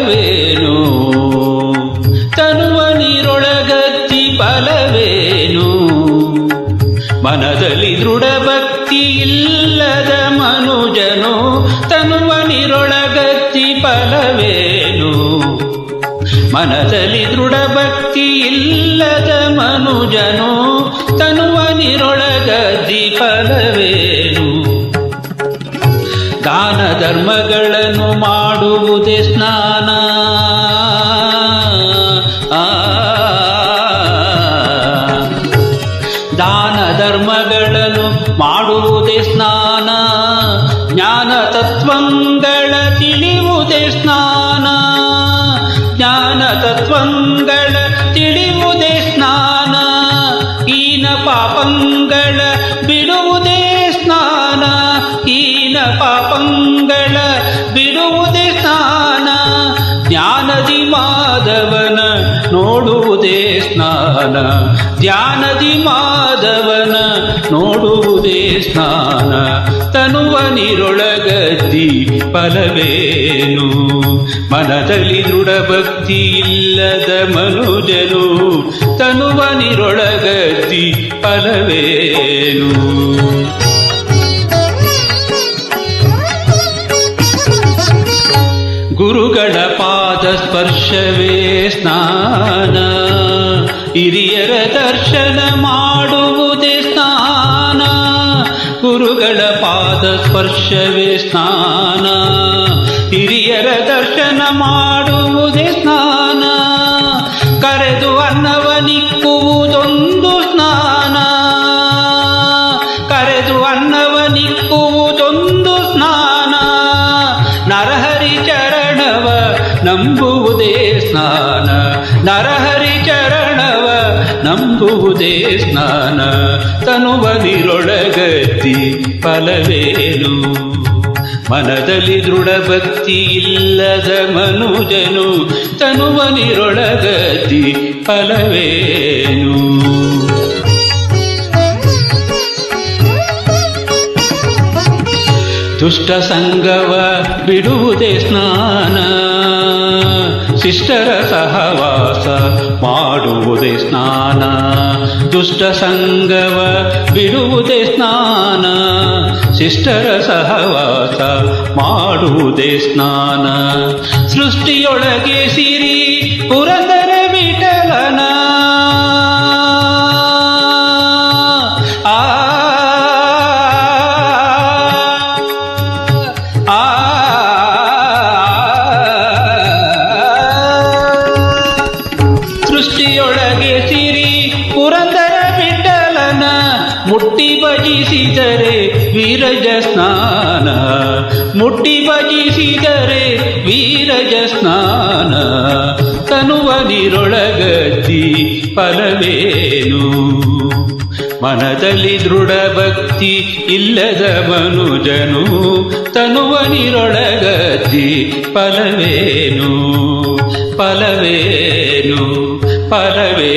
ಫಲವೇನು ತನುವ ನೀರೊಳಗದ್ದಿ ಫಲವೇನು ಮನದಲ್ಲಿ ದೃಢ ಭಕ್ತಿ ಇಲ್ಲದ ಮನುಜನು ತನುವ ನೀರೊಳಗದ್ದಿ ಫಲವೇನು ಮನದಲ್ಲಿ ದೃಢ ಭಕ್ತಿ ಇಲ್ಲದ ಮನುಜನು ತನುವ ನೀರೊಳಗದ್ದಿ ಫಲವೇನು ದಾನ ಧರ್ಮಗಳನ್ನು ಮಾಡುವುದೇ ಸ್ನಾನ ದಾನ ಧರ್ಮಗಳನ್ನು ಮಾಡುವುದೇ ಸ್ನಾನ ಜ್ಞಾನ ತತ್ವಗಳ ತಿಳಿಯುವುದೇ ಸ್ನಾನ ಜ್ಞಾನ ತತ್ವಗಳ ತಿಳಿಯುವುದೇ ಸ್ನಾನ ಹೀನ ಪಾಪಗಳ ಬಿಡುವುದೇ ಸ್ನಾನ ಹೀನ ಪಾಪಗಳ ಬಿಡುವುದೇ ಸ್ನಾನ ಜ್ಞಾನದಿ ಮಾಧವನ ನೋಡುವುದೇ ಸ್ನಾನ ಧ್ಯಾನದಿ ಮಾಧವನ ನೋಡುವುದೇ ಸ್ನಾನ ತನುವ ನೀರೊಳಗದ್ದಿ ಫಲವೇನು ಮನದಲ್ಲಿ ದೃಢ ಭಕ್ತಿ ಇಲ್ಲದ ಮನುಜನು ತನುವ ನೀರೊಳಗದ್ದಿ ಫಲವೇನು ಗುರುಗಳ ಪಾದ ಸ್ಪರ್ಶವೇ ಸ್ನಾನ ಹಿರಿಯರ ದರ್ಶನ ಮಾಡುವುದೇ ಸ್ನಾನ ಗುರುಗಳ ಪಾದ ಸ್ಪರ್ಶವೇ ಸ್ನಾನ ಹಿರಿಯರ ದರ್ಶನ ಮಾಡುವುದೇ ಸ್ನಾನ ಕರೆದು ಅನ್ನವನಿಕ್ಕುವುದೊಂದು ಸ್ನಾನ ಕರೆದು ಅನ್ನವನಿಕ್ಕುವುದೊಂದು ಸ್ನಾನ ನರಹರಿ ಚರಣವ ನಂಬುವುದೇ ಸ್ನಾನ ನರಹರಿ ಚರಣವ ನಂಬುವುದೇ ಸ್ನಾನ ತನುವ ನೀರೊಳಗದ್ದಿ ಫಲವೇನು ಮನದಲ್ಲಿ ದೃಢ ಭಕ್ತಿ ಇಲ್ಲದ ಮನುಜನು ತನುವ ನೀರೊಳಗದ್ದಿ ಫಲವೇನು ದುಷ್ಟ ಸಂಗವ ಬಿಡುವುದೇ ಸ್ನಾನ ಶಿಷ್ಟರ ಸಹವಾಸ ಮಾಡುವುದೇ ಸ್ನಾನ ದುಷ್ಟ ಸಂಗವ ಬಿಡುವುದೇ ಸ್ನಾನ ಶಿಷ್ಟರ ಸಹವಾಸ ಮಾಡುವುದೇ ಸ್ನಾನ ಸೃಷ್ಟಿಯೊಳಗೆ ಸಿರಿ ಪುರಂದರ ವಿಠಲನ ಸೃಷ್ಟಿಯೊಳಗೆ ಸಿರಿ ಪುರಂದರ ವಿಠಲನ ಮುಟ್ಟಿ ಭಜಿಸಿದರೆ ವೀರಜ ಸ್ನಾನ ಮುಟ್ಟಿ ಭಜಿಸಿದರೆ ವೀರಜ ಸ್ನಾನ ತನುವ ನೀರೊಳಗದ್ದಿ ಫಲವೇನು ಮನದಲ್ಲಿ ದೃಢ ಭಕ್ತಿ ಇಲ್ಲದ ಮನುಜನು ತನುವ ನೀರೊಳಗದ್ದಿ ಫಲವೇನು ಫಲವೇನು ಫಲವೇ